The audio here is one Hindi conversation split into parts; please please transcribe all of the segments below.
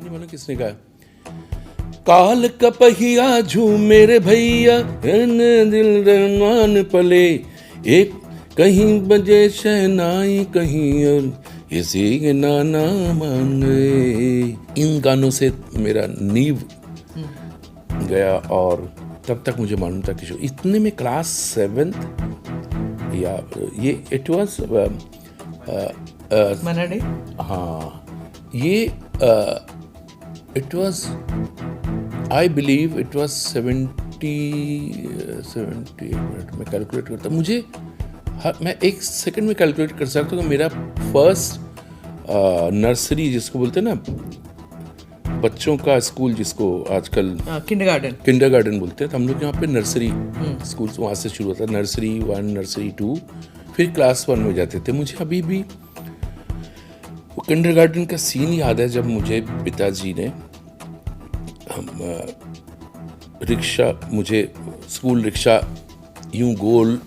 नहीं मालूम किसने गाया। काल कपहिया झूम मेरे भैया दिल रहमान पले, एक कहीं बजे शहनाई कहीं और इसी के नाना मान गए। इन गानों से मेरा नींव गया और तब तक मुझे मालूम था कि इतने में क्लास 7th या ये इट वाज मनाडे। हाँ ये it was I believe it was 70 minute में कैलकुलेट करता मुझे मैं एक सेकंड में कैलकुलेट कर सकता हूँ कि मेरा फर्स्ट नर्सरी जिसको बोलते हैं ना बच्चों का स्कूल जिसको आजकल किंडरगार्टन बोलते हैं, तो हम लोग यहाँ पे नर्सरी स्कूल वहाँ से शुरू होता है। नर्सरी 1 नर्सरी 2 फिर क्लास 1 में जाते थे। मुझे अभी भी वो किंडरगार्टन का सीन याद है जब मुझे पिताजी ने रिक्शा मुझे स्कूल रिक्शा यूं गोल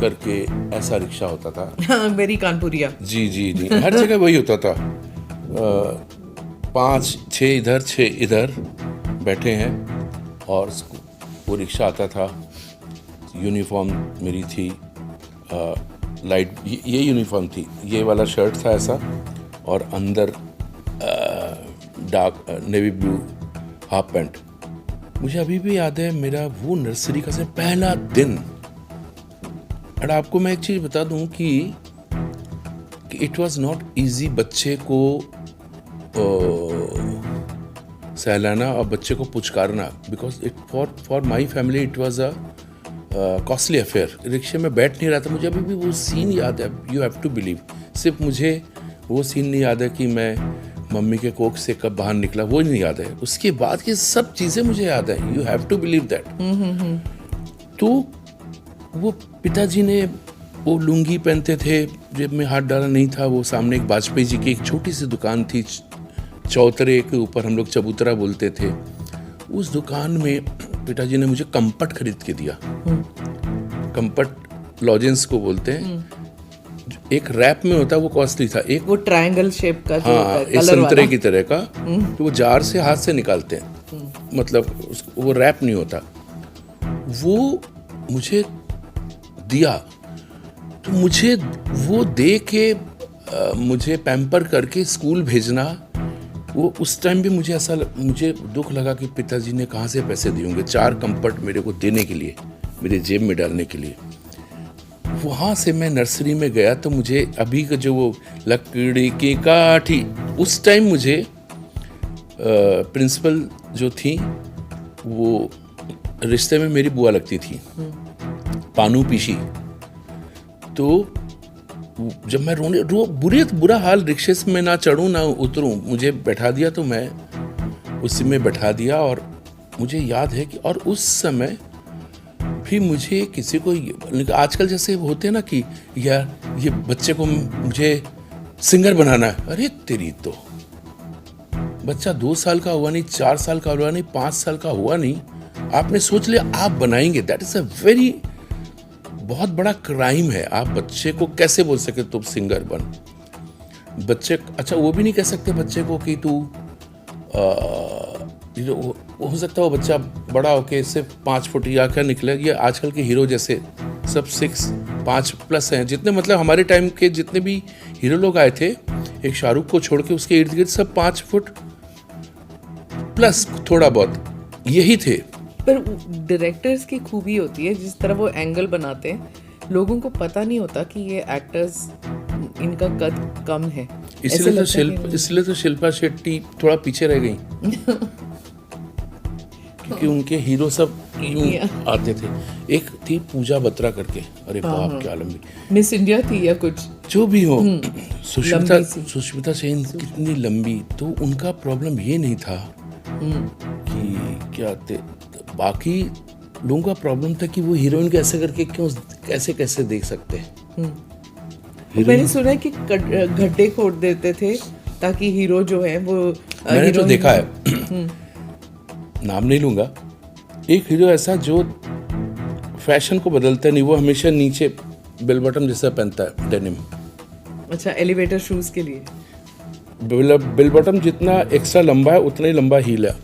करके ऐसा रिक्शा होता था मेरी कानपुरिया। जी हर जगह वही होता था। 5-6 इधर 6 इधर बैठे हैं और वो रिक्शा आता था। यूनिफॉर्म मेरी थी लाइट ये यूनिफॉर्म थी, ये वाला शर्ट था ऐसा और अंदर dark navy blue half pant. मुझे अभी भी याद है मेरा वो नर्सरी का से पहला दिन। और आपको मैं एक चीज़ बता दूं कि इट वाज नॉट इजी बच्चे को सहलाना और बच्चे को पुचकारना, because it for my family it was a costly affair. रिक्शे में बैठ नहीं रहा था। मुझे अभी भी वो सीन याद है, यू हैव टू बिलीव। सिर्फ मुझे वो सीन नहीं याद है कि मैं मम्मी के कोख से कब बाहर निकला, वो नहीं याद है। उसके बाद की सब चीज़ें मुझे याद है, you have to believe that. तो वो पिताजी ने वो लुंगी पहनते थे, जेब में हाथ डाला नहीं था। वो सामने एक वाजपेयी जी की एक छोटी सी दुकान थी, चौतरे के ऊपर हम लोग चबूतरा बोलते थे। उस दुकान में पिताजी ने मुझे कंपट खरीद के दिया। कंपट लॉजेंस को बोलते हैं, एक रैप में होता है, वो कॉस्टली था। एक वो ट्रायंगल शेप का जो हाँ इस संतरे की तरह का, तो वो जार से हाथ से निकालते हैं, मतलब वो रैप नहीं होता। वो मुझे दिया तो मुझे वो दे के मुझे पैम्पर करके स्कूल भेजना, वो उस टाइम भी मुझे ऐसा मुझे दुख लगा कि पिताजी ने कहाँ से पैसे दिए होंगे 4 कंफर्ट मेरे को देने के लिए, मेरे जेब में डालने के लिए। वहाँ से मैं नर्सरी में गया तो मुझे अभी का जो वो लकड़ी की काठी, उस टाइम मुझे प्रिंसिपल जो थी वो रिश्ते में मेरी बुआ लगती थी, पानू पीशी। तो जब मैं बुरा हाल, रिक्शे में ना चढ़ूं ना उतरूं, मुझे बैठा दिया तो मैं उसी में बैठा दिया। और मुझे याद है कि और उस समय भी मुझे किसी को आजकल जैसे होते हैं ना कि यार ये बच्चे को मुझे सिंगर बनाना है, अरे तेरी तो बच्चा 2 साल का हुआ नहीं, 4 साल का हुआ नहीं, 5 साल का हुआ नहीं, आपने सोच लिया आप बनाएंगे। दैट इज अ वेरी बहुत बड़ा क्राइम है। आप बच्चे को कैसे बोल सके तुम सिंगर बन। बच्चे अच्छा वो भी नहीं कह सकते बच्चे को कि तू हो सकता है वो बच्चा बड़ा होके सिर्फ 5 फुट या क्या निकले। ये आजकल के हीरो जैसे सब 6-5+ हैं, जितने मतलब हमारे टाइम के जितने भी हीरो लोग आए थे, एक शाहरुख को छोड़ के उसके इर्द गिर्द सब 5 फुट प्लस थोड़ा बहुत यही थे। पर डायरेक्टर्स की खूबी होती है जिस तरह वो एंगल बनाते हैं, लोगों को पता नहीं होता कि ये एक्टर्स इनका कद कम है। इसलिए तो शिल्पा शेट्टी थोड़ा पीछे रह गई क्योंकि उनके हीरो सब यूं आते थे। एक थी पूजा बत्रा करके, अरे बाप क्या लंबी, मिस इंडिया थी या कुछ जो भी हो। सुष्मिता सेन कितनी लंबी। तो उनका प्रॉब्लम ये नहीं था कि क्या बाकी लोगों का प्रॉब्लम था कि वो हीरोइन को ऐसे करके क्यों कैसे देख सकते हैं। मैंने सुना है कि गड्ढे खोद देते थे ताकि हीरो जो है वो मैंने तो देखा है नाम नहीं लूंगा। एक हीरो ऐसा जो फैशन को बदलता नहीं, वो हमेशा नीचे बेल बॉटम जैसा पहनता है डेनिम। अच्छा, एलिवेटर शूज के लिए बिल बॉटम जितना एक्स्ट्रा लंबा है उतना ही लंबा हील है,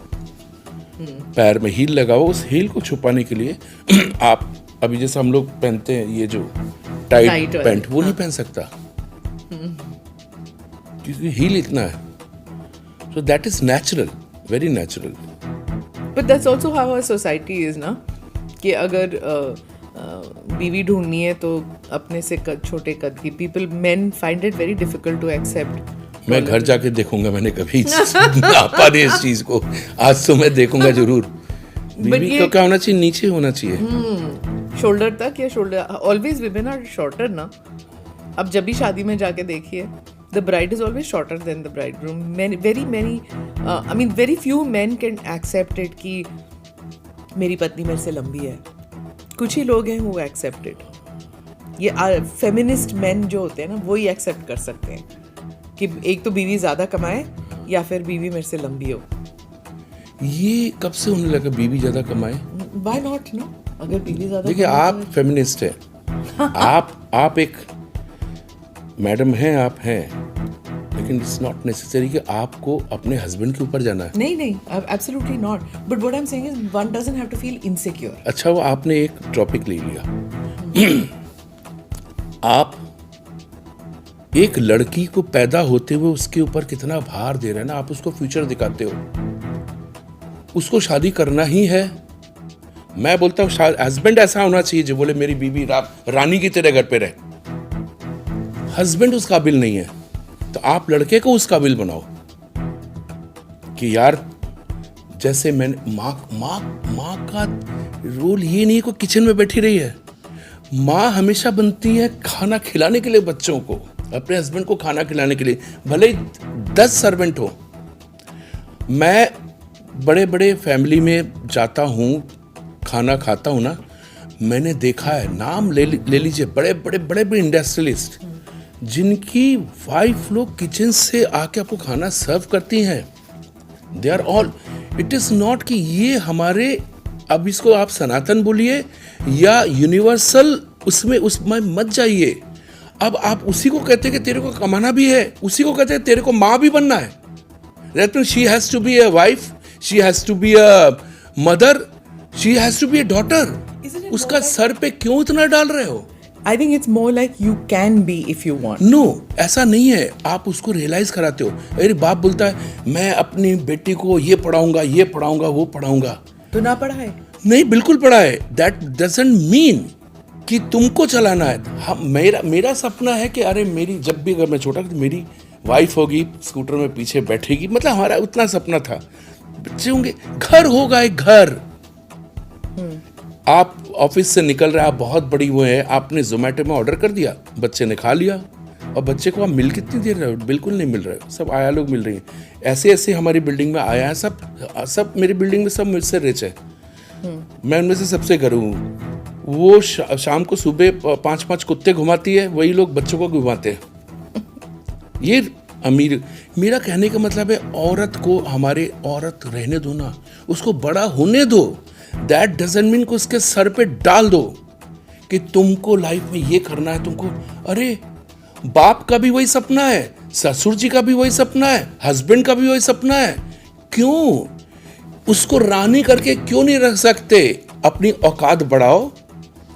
पैर में हील लगाओ। उस हील को छुपाने के लिए आप अभी जैसे हम लोग पहनते हैं ये जो टाइट Tight वाली, पैंट, वो नहीं पहन सकता क्योंकि हील इतना है। So that is natural, very natural. But that's also how our society is ना, कि अगर बीवी ढूंढनी है तो अपने से छोटे कद की, people men find it very difficult to accept. मैं घर जाके देखूंगा, मैंने कभी नापा नहीं इस चीज को, आज तो मैं देखूंगा जरूर। बीवी ये- को क्या होना चाहिए, नीचे होना चाहिए। शोल्डर तक या shoulder, always women are shorter ना। अब जब भी शादी में जाके देखिए, the bride is always shorter than the bridegroom. Very many, I mean very few man can accept it कि मेरी पत्नी मेरे से लंबी है। कुछ ही लोग हैं वो एक्सेप्ट इट। ये फेमिनिस्ट मैन जो होते हैं ना, वो ही एक्सेप्ट कर सकते हैं कि एक तो बीवी ज्यादा कमाए या फिर बीवी मेरे से लंबी हो। ये कब से होने लगा बीवी ज्यादा कमाए? व्हाई नॉट नो, अगर बीवी ज्यादा देखिए आप फेमिनिस्ट हैं, आप एक मैडम हैं, आप हैं, लेकिन इट्स नॉट नेसेसरी कि आपको अपने हस्बैंड के ऊपर जाना है। नहीं, absolutely not. But what I am saying is one doesn't have to feel insecure. अच्छा, वो आपने एक टॉपिक ले लिया। आप एक लड़की को पैदा होते हुए उसके ऊपर कितना भार दे रहे हैं ना, आप उसको फ्यूचर दिखाते हो, उसको शादी करना ही है। मैं बोलता हूँ हस्बैंड ऐसा होना चाहिए जो बोले मेरी बीवी रानी की तरह घर पे रहे। हस्बैंड उस काबिल नहीं है तो आप लड़के को उस काबिल बनाओ कि यार, जैसे मैंने माँ का रोल ये नहीं को किचन में बैठी रही है। माँ हमेशा बनती है खाना खिलाने के लिए, बच्चों को, अपने हस्बैंड को खाना खिलाने के लिए, भले ही 10 सर्वेंट हो। मैं बड़े बड़े फैमिली में जाता हूँ, खाना खाता हूँ ना, मैंने देखा है, नाम ले लीजिए, बड़े बड़े इंडस्ट्रियलिस्ट जिनकी वाइफ लोग किचन से आके आपको खाना सर्व करती हैं। They are all, it is not कि ये हमारे, अब इसको आप सनातन बोलिए या यूनिवर्सल, उसमें मत जाइए। अब आप उसी को कहते हैं कि तेरे को कमाना भी है, उसी को कहते हैं तेरे को माँ भी बनना है। That means she has to be a wife, she has to be a mother, she has to be a daughter. उसका सर पे क्यों इतना डाल रहे हो? I think it's more like you can be if you want. No ऐसा नहीं है, आप उसको रियलाइज कराते हो। अरे बाप बोलता है मैं अपनी बेटी को ये पढ़ाऊंगा वो पढ़ाऊंगा, तो ना पढ़ाए। नहीं, बिल्कुल पढ़ाए। दैट डजंट मीन कि तुमको चलाना है। हम मेरा सपना है कि अरे मेरी, जब भी अगर मैं छोटा तो मेरी वाइफ होगी, स्कूटर में पीछे बैठेगी, मतलब हमारा उतना सपना था। बच्चे होंगे, घर होगा एक घर। आप ऑफिस से निकल रहे हैं, आप बहुत बड़ी वो है, आपने जोमेटो में ऑर्डर कर दिया, बच्चे ने खा लिया, और बच्चे को आप मिल कितनी देर रहे हो? बिल्कुल नहीं मिल रहे हो। सब आया लोग मिल रही हैं। ऐसे हमारी बिल्डिंग में आया है, सब मेरी बिल्डिंग में सब मुझसे रिच है, मैं उनमें से सबसे गरीब हूँ। वो शाम को सुबह 5-5 कुत्ते घुमाती है, वही लोग बच्चों को घुमाते हैं। ये अमीर, मेरा कहने का मतलब है औरत को, हमारे औरत रहने दो ना, उसको बड़ा होने दो। दैट डजंट मीन को उसके सर पे डाल दो कि तुमको लाइफ में ये करना है, तुमको। अरे बाप का भी वही सपना है, ससुर जी का भी वही सपना है, हस्बैंड का भी वही सपना है। क्यों उसको रानी करके क्यों नहीं रख सकते? अपनी औकात बढ़ाओ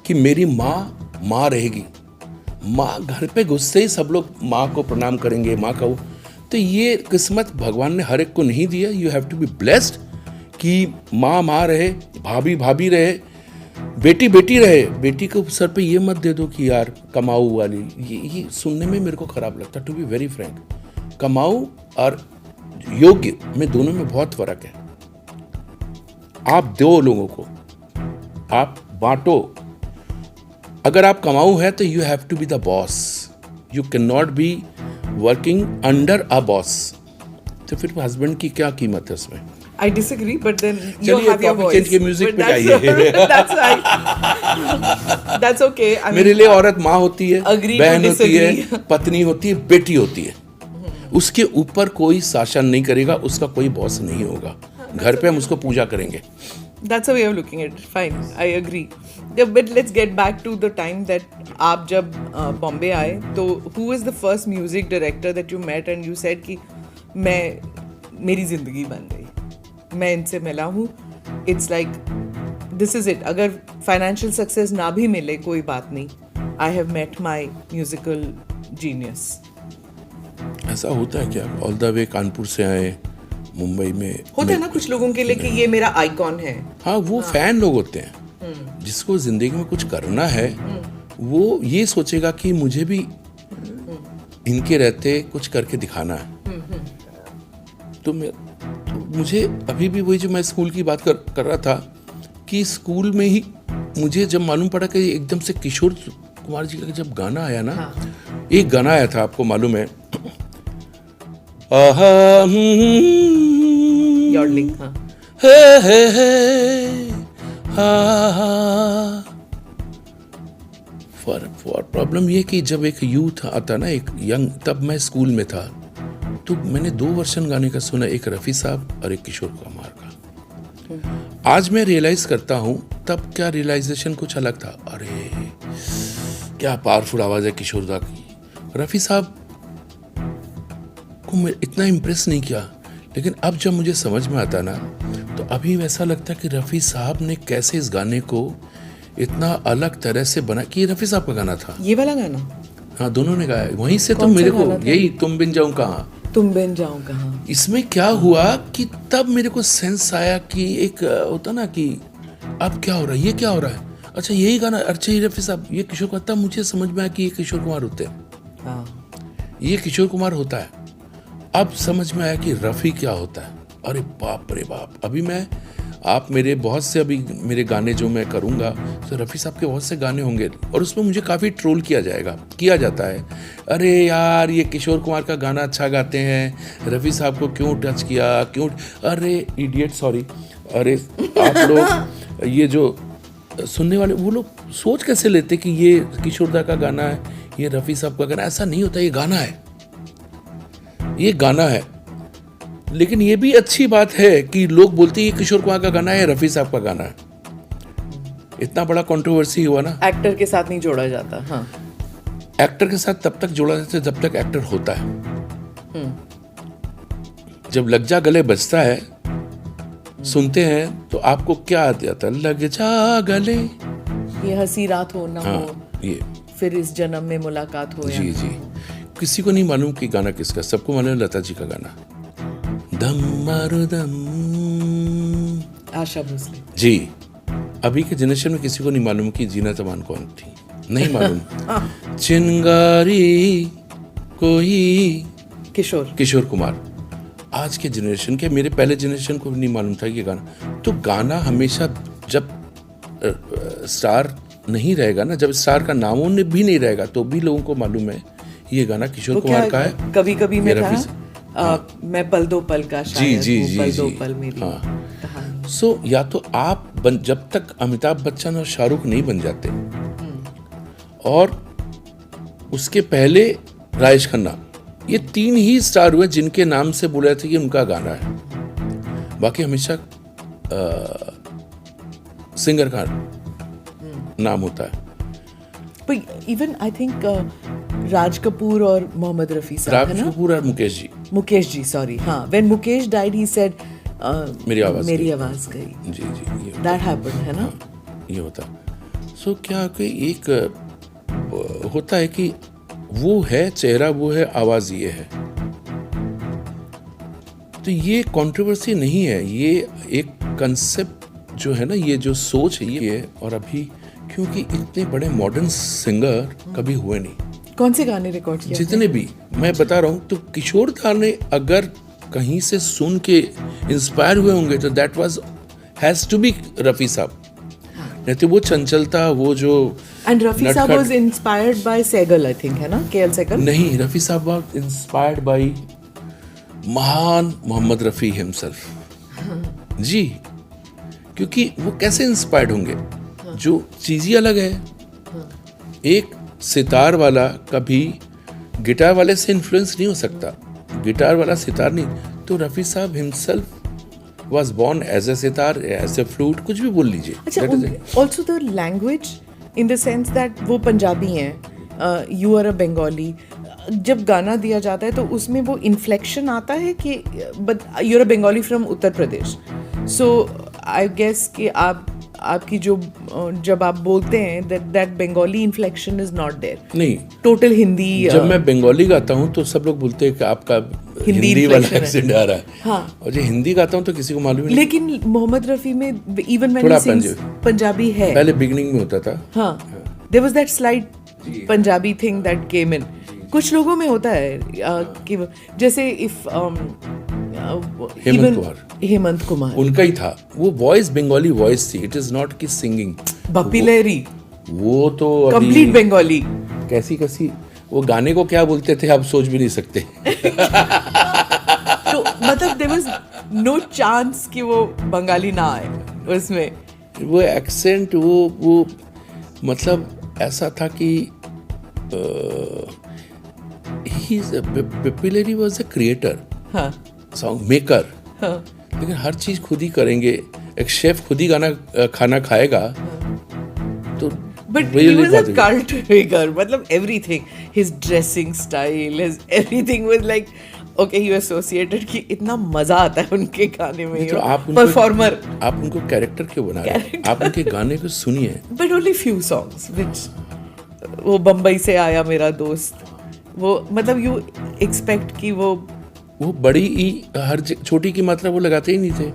कि मेरी माँ रहेगी। माँ घर पे घुसते ही सब लोग माँ को प्रणाम करेंगे, माँ का वो। तो ये किस्मत भगवान ने हर एक को नहीं दिया। You have to be blessed कि माँ रहे, भाभी रहे, बेटी रहे। बेटी को सर पे ये मत दे दो कि यार कमाऊ वाली, ये सुनने में मेरे को खराब लगता है, टू बी वेरी फ्रैंक। कमाऊ और योग्य में, दोनों में बहुत फर्क है। आप दो लोगों को, आप बांटो। अगर आप कमाऊ है तो you have to be the boss, you can not be working under a boss. तो फिर हस्बैंड की क्या कीमत है उसमें? I disagree, but then you चलिए have your topic voice. Change के म्यूजिक But पे that's- जाइए। That's right. That's okay. I mean, मेरे लिए औरत माँ होती है, Agree to बहन होती है, disagree. पत्नी होती है, बेटी होती है। उसके ऊपर कोई शासन नहीं करेगा, उसका कोई बॉस नहीं होगा। घर पे हम उसको पूजा करेंगे। That's a way of looking at it. Fine, I agree. Yeah, but let's get back to the time that आप जब बॉम्बे आए, तो who was the first music director that you met and you said कि मेरी जिंदगी बन गई, मैं इनसे मिला हूँ. It's like this is it. अगर फाइनेंशियल सक्सेस ना भी मिले कोई बात नहीं, I have met my musical genius. ऐसा होता है क्या? ऑल द वे कानपुर से आए, मुंबई में होता है ना कुछ लोगों के लिए कि ये मेरा आइकॉन है. हाँ, वो फैन लोग होते हैं. जिसको जिंदगी में कुछ करना है वो ये सोचेगा कि मुझे भी इनके रहते कुछ करके दिखाना है. तो मुझे अभी भी वही जो मैं स्कूल की बात कर रहा था कि स्कूल में ही मुझे जब मालूम पड़ा कि एकदम से किशोर कुमार जी का जब गाना आया ना. हाँ. एक गाना आया था, आपको मालूम है? यॉडलिंग. हाँ. फॉर प्रॉब्लम ये कि जब एक यूथ आता ना, एक यंग, तब मैं स्कूल में था, तो मैंने 2 वर्षन गाने का सुना, एक रफ़ी साहब और एक किशोर कुमार का. आज मैं रियलाइज करता हूँ, तब क्या रियलाइजेशन कुछ अलग था. अरे क्या पावरफुल आवाज़ है किशोर दा की. रफ़ी साहब को मैं इतना इम्प्रेस नहीं किया, लेकिन अब जब मुझे समझ में आता ना, तो अभी वैसा लगता कि रफ़ी साहब ने कैसे इस गाने को इतना अलग तरह से बना कि ये रफ़ी साहब का गाना था. ये वाला गाना? हाँ, दोनों ने गाया. वहीं से तो कौन सा मेरे को गाना था? यही तुम बिन जाऊं कहाँ. तुम बिन जाऊं कहाँ. इसमें क्या हुआ कि तब मेरे को सेंस आया कि एक होता ना कि अब क्या हो रहा है, ये क्या हो रहा है. अच्छा, यही गाना, अच्छा ये रफ़ी साहब, ये किशोर कुमार. तब मुझे समझ में आया कि ये किशोर कुमार होते हैं. हाँ. ये किशोर कुमार होता है. अब समझ में आया कि रफ़ी क्या होता है. अरे बाप रे बाप. अभी आप मेरे बहुत से अभी मेरे गाने जो मैं करूँगा, तो रफ़ी साहब के बहुत से गाने होंगे और उसमें मुझे काफ़ी ट्रोल किया जाता है. अरे यार, ये किशोर कुमार का गाना अच्छा गाते हैं, रफ़ी साहब को क्यों टच किया, क्यों. अरे इडियट, सॉरी. अरे आप लोग ये जो सुनने वाले, वो लोग सोच कैसे लेते कि ये किशोर दा का गाना है, ये रफ़ी साहब का गाना. ऐसा नहीं होता. ये गाना है, ये गाना है. लेकिन ये भी अच्छी बात है कि लोग बोलते हैं ये किशोर कुमार का गाना है, रफ़ी साहब का गाना है. इतना बड़ा कंट्रोवर्सी हुआ ना. एक्टर के साथ नहीं जोड़ा जाता. हाँ. एक्टर के साथ तब तक जोड़ा जाता है जब तक एक्टर होता है. जब लग जा गले बजता है, सुनते हैं, तो आपको क्या आता है? लग जा गले, ये हंसी रात हो ना हाँ, हो, ये फिर इस जन्म में मुलाकात हो. जी जी. किसी को नहीं मालूम कि गाना किसका. सबको मालूम है लता जी का गाना, दम मारो दम. आशा भोसले जी. अभी के जनरेशन में किसी को नहीं मालूम कि जीना तमान कौन थी. नहीं मालूम. चिंगारी कोई किशोर कुमार. आज के जनरेशन के, मेरे पहले जनरेशन को भी नहीं मालूम था ये गाना. तो गाना हमेशा, जब स्टार नहीं रहेगा ना, जब स्टार का नामों ने भी नहीं रहेगा, तो भी लोगों को मालूम है ये गाना किशोर कुमार का है. कभी कभी मैं मेरा था, मैं पल दो पल का शायर हूँ, पल दो पल मेरी कहानी. सो या तो आप जब तक अमिताभ बच्चन और शाहरुख नहीं बन जाते, और उसके पहले राजेश खन्ना, ये 3 ही स्टार हुए जिनके नाम से बोला था कि उनका गाना है. बाकी हमेशा सिंगर का नाम होता है. But even I think Raj Kapoor और मोहम्मद रफी साहब, है ना? राज कपूर और मुकेश जी, sorry. हाँ, when Mukesh died, he said, मेरी आवाज गई. जी जी. ये That happened, है ना? ये होता. सो क्या कि एक होता है कि वो है चेहरा, वो है आवाज, ये है. तो ये कंट्रोवर्सी नहीं है, ये एक कंसेप्ट जो है ना, ये जो सोच है ये है. और अभी क्योंकि इतने बड़े मॉडर्न सिंगर कभी हुए नहीं. कौन से गाने रिकॉर्ड किए? जितने भी मैं बता रहा हूँ, तो किशोर दा ने अगर कहीं से सुन के इंस्पायर हुए होंगे, तो that was has to be Rafi Sahab. नहीं तो वो चंचलता, वो जो. And Rafi Sahab was inspired by Saigal, I think, है ना? केएल सेगल. नहीं, रफ़ी साहब वाज इंस्पायर्ड बाय महान मोहम्मद रफ़ी हिमसेल्फ. जी. क्योंकि वो कैसे इंस्पायर्ड होंगे, जो चीज़ ही अलग है. एक सितार वाला कभी गिटार वाले से इन्फ्लुएंस नहीं हो सकता. गिटार वाला सितार नहीं. तो रफ़ी साहब himself was born as a sitar, as a flute, कुछ भी बोल लीजिए. अच्छा, also the language in the sense that वो पंजाबी हैं, you are a Bengali. जब गाना दिया जाता है तो उसमें वो इन्फ्लेक्शन आता है कि but you're a Bengali from Uttar Pradesh, so I guess कि आपकी जो जब आप बोलते हैं that Bengali inflection is not there, नहीं, टोटल हिंदी। जब मैं बंगाली गाता हूँ तो सब लोग बोलते हैं कि आपका हिंदी वाला एक्सेंट आ रहा है। हाँ। और जब हिंदी गाता हूँ तो किसी को मालूम ही नहीं। लेकिन मोहम्मद रफ़ी में इवन थोड़ा पंजाबी है, पहले बिगनिंग में होता था। हाँ, there was that slight Punjabi thing that came in. कुछ लोगों में होता है कि जैसे इफ हेमंत कुमार उनका ही था वो वॉइस, बंगाली वॉइस थी, इट इज नॉट की सिंगिंग। बप्पी लहरी वो तो कंप्लीट बंगाली, कैसी वो गाने को क्या बोलते थे आप सोच भी नहीं सकते। तो मतलब देयर वाज नो चांस कि वो बंगाली ना आए उसमें। वो एक्सेंट वो मतलब ऐसा था कि Bappi Lahiri was a creator, हाँ, सॉन्ग मेकर, हाँ, लेकिन हर चीज खुद ही करेंगे। एक शेफ खुद ही खाना खाएगा तो but he was a cult figure, मतलब everything, his dressing style, his everything was like okay, you associated कि इतना मजा आता है उनके गाने में। तो आप परफॉर्मर, आप उनको कैरेक्टर क्यों बना रहे हैं? आप उनके गाने को सुनिए। but only few songs which वो बम्बई से आया मेरा दोस्त, वो मतलब you expect कि वो बड़ी ई हर छोटी की मात्रा वो लगाते ही नहीं थे।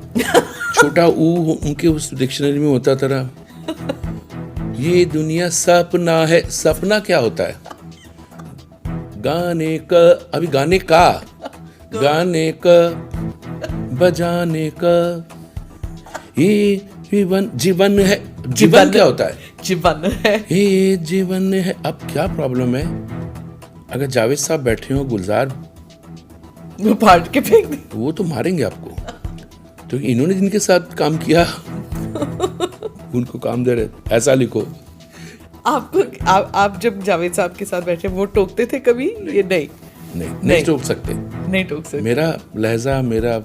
छोटा ऊ उनके उस डिक्शनरी में होता था। ये दुनिया सपना है। सपना क्या होता है? गाने का, अभी गाने का बजाने का, ये जीवन है। जीवन क्या होता है? जीवन है, ये जीवन है। अब क्या प्रॉब्लम है? अगर जावेद साहब बैठे हो, गुलजार, वो फाड़ के फेंक दे, वो तो मारेंगे आपको। तो इन्होंने जिनके साथ काम किया उनको काम दे रहे, ऐसा लिखो। आपको आप जब जावेद साहब के साथ बैठे वो टोकते थे कभी? ये नहीं टोक सकते, नहीं टोक सकते। मेरा लहजा, मेरा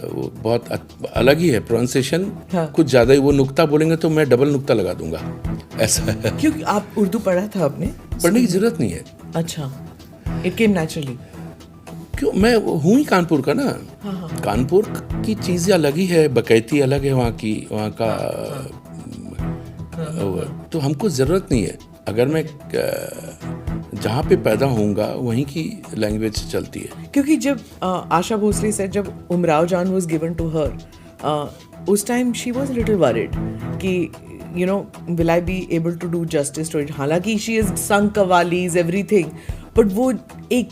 वो बहुत अलग ही है, प्रोनाउंसिएशन हाँ। कुछ ज्यादा ही। वो नुक्ता बोलेंगे तो मैं डबल नुक्ता लगा दूंगा, ऐसा है। क्योंकि आप उर्दू पढ़ा था आपने? पढ़ने की जरूरत नहीं है। अच्छा, इट केम नेचुरली। क्यों, मैं हूँ ही कानपुर का ना। हाँ। कानपुर की चीज़ें अलग ही है, बकैती अलग है वहाँ की, वहाँ का। तो हमको ज़रूरत नहीं है। अगर मैं जहाँ पे पैदा होऊंगा वहीं की लैंग्वेज चलती है। क्योंकि जब आशा भोसले से जब उमराव जान वाज गिवन टू हर, उस time she was little worried कि you know will I be able to do justice to it. हालांकि she is sung qawwalis everything, but वो एक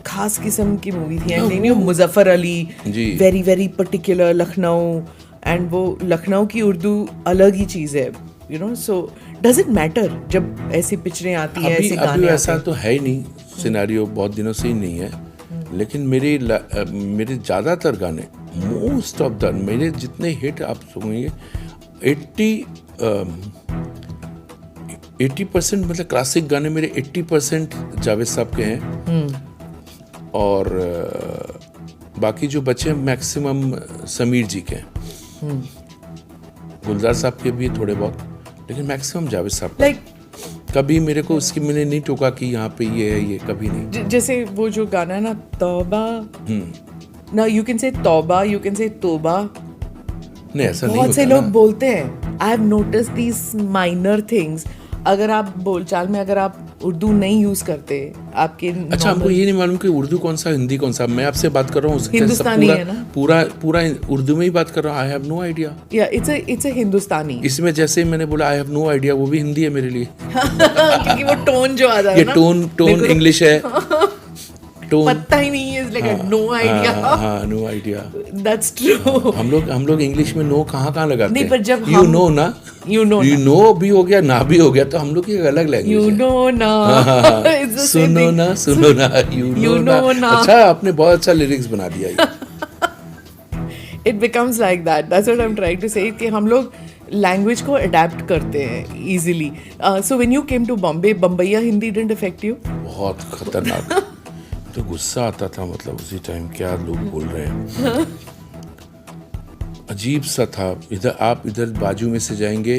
खास किस्म की मूवी थी। And you Muzaffar Ali, very very particular, Lucknow, and वो लखनऊ की उर्दू अलग ही चीज़ है, you know. So does it matter जब ऐसी पिक्चरें आती हैं, ऐसे गाने आते हैं? ऐसा तो है ही नहीं, सिनेरियो बहुत दिनों से ही नहीं है। लेकिन मेरे ज़्यादातर गाने, मोस्ट ऑफ द मेरे जितने हिट आप सुनेंगे, 80% मतलब क्लासिक गाने मेरे 80% जावेद साहब के हैं। और बाकी जो बचे मैक्सिमम समीर जी के हैं। गुलजार साहब के भी थोड़े बहुत, लेकिन मैक्सिमम जावेद साहब। लाइक कभी मेरे को उसकी मैंने नहीं टोका कि यहाँ पे ये है, ये कभी नहीं। जैसे वो जो गाना है ना, तौबा, ना यू कैन से तौबा, यू कैन से तोबा। नहीं, ऐसा नहीं होता। बहुत से लोग बोलते हैं, I have notice these minor things. अगर आप बोलचाल में अगर आप उर्दू नहीं यूज करते, आपके अच्छा, हमको ये नहीं मालूम कि उर्दू कौन सा, हिंदी कौन सा। मैं आपसे बात कर रहा हूँ हिंदुस्तानी है ना, पूरा उर्दू में ही बात कर रहा हूँ। I have no idea. या इट्स अ हिंदुस्तानी। इसमें जैसे मैंने बोला आई हैव नो आइडिया, वो भी हिंदी है मेरे लिए। क्योंकि वो टोन जो आ रहा है ये ना, टोन इंग्लिश है। पता ही नहीं है, लाइक नो आइडिया। हाँ, नो आइडिया, दैट्स ट्रू। हम लोग इंग्लिश में नो कहाँ लगाते नहीं, पर जब यू नो ना, यू नो भी हो गया, ना भी हो गया, तो हम लोग की अलग लैंग्वेज है। यू नो ना, सुनो ना, यू नो ना। अच्छा, आपने बहुत अच्छा लिरिक्स बना दिया। It becomes like that, that's what I am trying to say, कि हम लोग लैंग्वेज को अडेप्ट करते हैं easily. So when you came to Bombay, बम्बईया हिंदी डिडंट अफेक्ट यू? बहुत खतरनाक। तो गुस्सा आता था, मतलब उसी टाइम क्या लोग बोल रहे हैं, अजीब सा था। इधर बाजू में से जाएंगे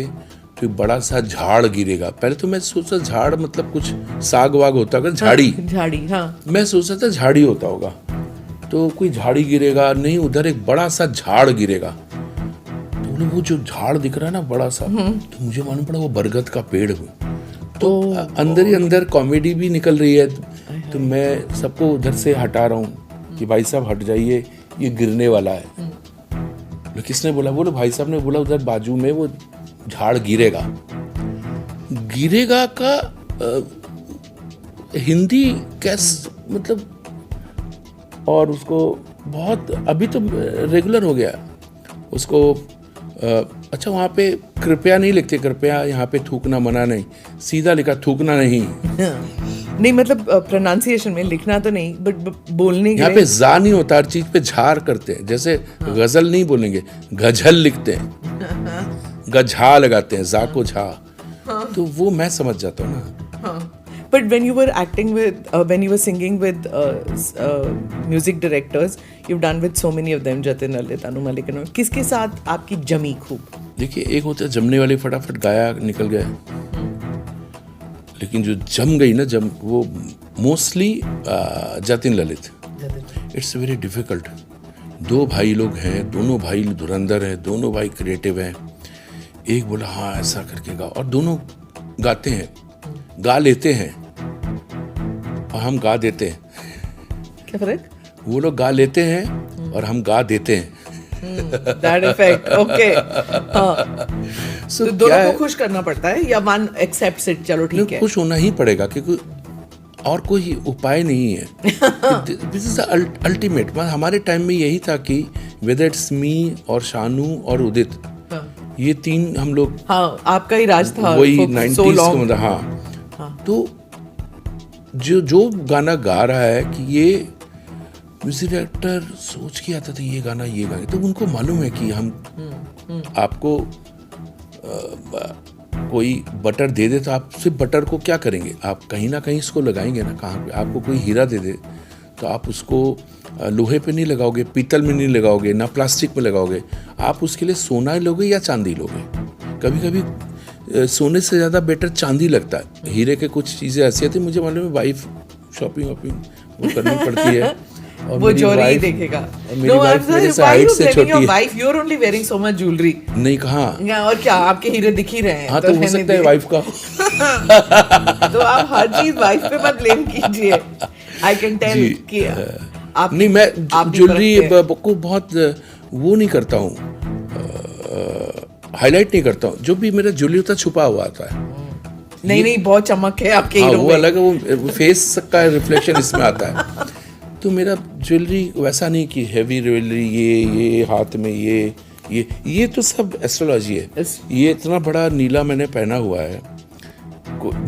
तो एक बड़ा सा झाड़ गिरेगा। पहले तो मैं सोचा झाड़ मतलब कुछ साग वाग होता होगा, झाड़ी। झाड़ी, हाँ। मैं सोचा था झाड़ी होता होगा, तो कोई झाड़ी गिरेगा नहीं, उधर एक बड़ा सा झाड़ गिरेगा। तो बोले वो जो झाड़ दिख रहा है ना बड़ा सा, तो मुझे मालूम पड़ा वो बरगद का पेड़ है। तो अंदर ही अंदर कॉमेडी भी निकल रही है। तो मैं सबको उधर से हटा रहा हूँ कि भाई साहब हट जाइए, ये गिरने वाला है। बोले किसने बोला? बोले भाई साहब ने बोला उधर बाजू में वो झाड़ गिरेगा। गिरेगा का हिंदी कैस मतलब, और उसको बहुत अभी तो रेगुलर हो गया उसको। अच्छा वहाँ पे कृपया नहीं लिखते, कृपया यहाँ पे थूकना मना नहीं, सीधा लिखा थूकना नहीं। नहीं मतलब प्रोनाउंसिएशन में लिखना तो नहीं, बट बोलने के यहाँ लिए पे जा नहीं होता, हर चीज पे झार करते हैं। जैसे गजल नहीं बोलेंगे, गजल लिखते हैं, गझा लगाते हैं, जा को झा। तो वो मैं समझ जाता हूँ ना। But when you were acting with, when you were singing with music directors, you've done with so many of them, Jatin, Lalit, Tanu Malik, किसके साथ आपकी जमी खूब? देखिए एक होता है जमने वाली, फटाफट गाया निकल गया, लेकिन जो जम गई ना, जम वो mostly Jatin Lalit. It's very difficult. दो भाई लोग हैं, दोनों भाई धुरंधर हैं, दोनों भाई क्रिएटिव हैं। एक बोला हाँ ऐसा करके गाओ, और दोनों गाते हैं, गा लेते हैं और हम गा देते हैं। क्या फर्क? वो लोग गा लेते हैं और हम गा देते हैं। That effect, okay. हाँ। So तो दोनों को खुश करना पड़ता है या one accepts it, चलो ठीक है। खुश होना ही पड़ेगा क्योंकि और कोई उपाय नहीं है। This is the ultimate. हमारे टाइम में यही था कि वेदर इट्स मी और शानू और उदित, ये तीन हम लोग, हाँ आपका ही राज था वही so 90s long. का मतलब। हाँ तो जो गाना गा रहा है कि ये म्यूजिक डायरेक्टर सोच के आता था ये गाना ये गाएंगे, तो उनको मालूम है कि हम आपको कोई बटर दे दे तो आप सिर्फ बटर को क्या करेंगे, आप कहीं ना कहीं इसको लगाएंगे ना। कहाँ पे आपको कोई हीरा दे दे तो आप उसको लोहे पे नहीं लगाओगे, पीतल में नहीं लगाओगे, ना प्लास्टिक में लगाओगे, आप उसके लिए सोना लोगे या चांदी लोगे। कभी कभी सोने से ज़्यादा बेटर चांदी लगता है। हीरे के कुछ चीज़ें ऐसी आती, मुझे मालूम है वाइफ शॉपिंग वॉपिंग वो करनी पड़ती है, और वो चोरी देखेगा। मेरी वाइफ मेरे से हाइट से छोटी है। Wife you are only wearing so much jewellery. नहीं कहाँ, और क्या आपके हीरे दिख ही रहे हैं। हाँ तो हो सकता है वाइफ का। तो आप हर चीज वाइफ पे मत ब्लेम कीजिए। आई कैन टेल कि आप नहीं, मैं ज्वेलरी को बहुत वो नहीं करता हूँ, हाईलाइट नहीं करता हूँ। जो भी मेरा ज्वेलरी होता है छुपा हुआ आता है। नहीं बहुत चमक है आपके हाँ, हीरो वो में। अलग है, वो फेस का रिफ्लेक्शन इसमें आता है। तो मेरा ज्वेलरी वैसा नहीं कि हैवी ज्वेलरी, ये हाथ में ये तो सब एस्ट्रोलॉजी है। ये इतना बड़ा नीला मैंने पहना हुआ है,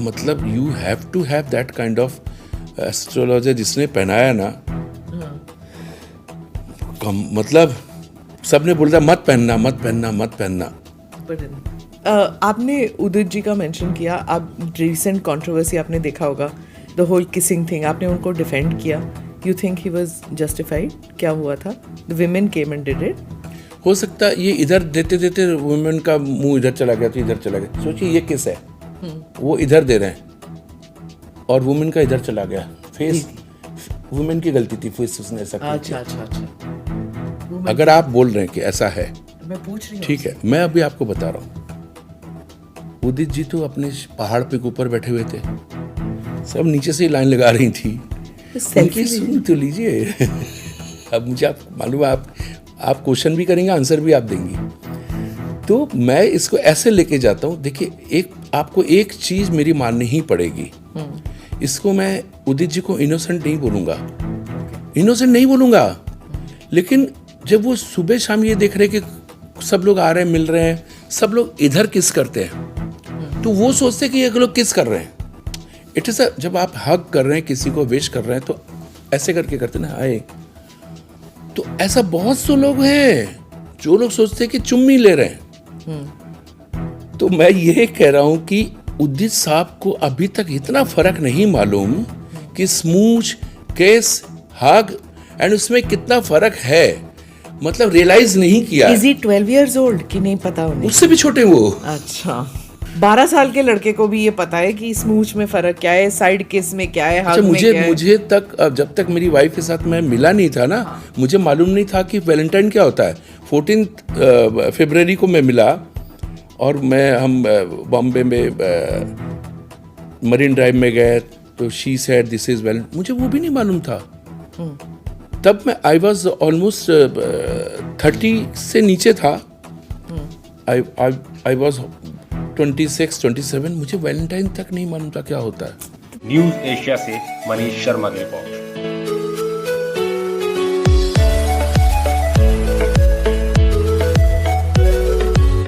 मतलब you have to have that kind of astrologer जिसने पहनाया ना। मतलब सबने बोलता मत पहनना मत पहनना मत पहनना। आपने उदित जी का मेंशन किया, आप रिसेंट कंट्रोवर्सी आपने देखा होगा, द होल किसिंग थिंग, आपने उनको डिफेंड किया। You think he was justified? क्या हुआ था? The women came and did it. हो सकता है ये इधर देते देते वुमेन का मुंह इधर चला गया तो इधर चला गया। सोचिए ये किस है, वो इधर दे रहे हैं और वुमेन का इधर चला गया। फेस वुमेन की गलती थी, फेस उसने ऐसा किया। अच्छा। अगर आप बोल रहे हैं कि ऐसा है, मैं पूछ रही हूँ, ठीक है, मैं अभी आपको बता रहा हूँ। उदित जी तो अपने पहाड़ पे ऊपर बैठे हुए थे, सब नीचे से ही लाइन लगा रही थी। उनकी सुन तो लीजिए। अब मुझे आप मालूम है, आप क्वेश्चन भी करेंगे, आंसर भी आप देंगी। तो मैं इसको ऐसे लेके जाता हूँ। देखिए आपको एक चीज मेरी माननी ही पड़ेगी। इसको मैं उदित जी को इनोसेंट नहीं बोलूंगा, लेकिन जब वो सुबह शाम ये देख रहे कि सब लोग आ रहे हैं, मिल रहे हैं, सब लोग इधर किस करते हैं, तो वो सोचते कि ये लोग किस कर रहे हैं। इट इज जब आप हग कर रहे हैं, किसी को विश कर रहे हैं, तो ऐसे करके करते ना हाय। तो ऐसा बहुत से लोग हैं जो लोग सोचते हैं कि चुम्मी ले रहे हैं। तो मैं ये कह रहा हूं कि उदित साहब को अभी तक इतना फर्क नहीं मालूम कि स्मूच, केस, हग एंड उसमें कितना फर्क है, मतलब रियलाइज नहीं किया। Is he 12 years old कि नहीं पता उन्हें? उससे भी छोटे वो। अच्छा। 12 साल के लड़के को भी ये पता है कि स्मूच में फर्क क्या है, साइड किस में क्या है, अच्छा, हग में क्या है। मुझे तक जब तक मेरी वाइफ के साथ मैं मिला नहीं था ना, मुझे मालूम नहीं था कि वैलेंटाइन क्या होता है। 14 फरवरी को मैं मिला और हम बॉम्बे में मरीन ड्राइव में गए, तो she said this is Valentine, मुझे वो भी नहीं मालूम था। तब मैं आई वॉज ऑलमोस्ट 30 से नीचे था। आई वॉज 26, 27, मुझे वैलेंटाइन तक नहीं मालूम था क्या होता है। न्यूज एशिया से मनीष शर्मा की रिपोर्ट।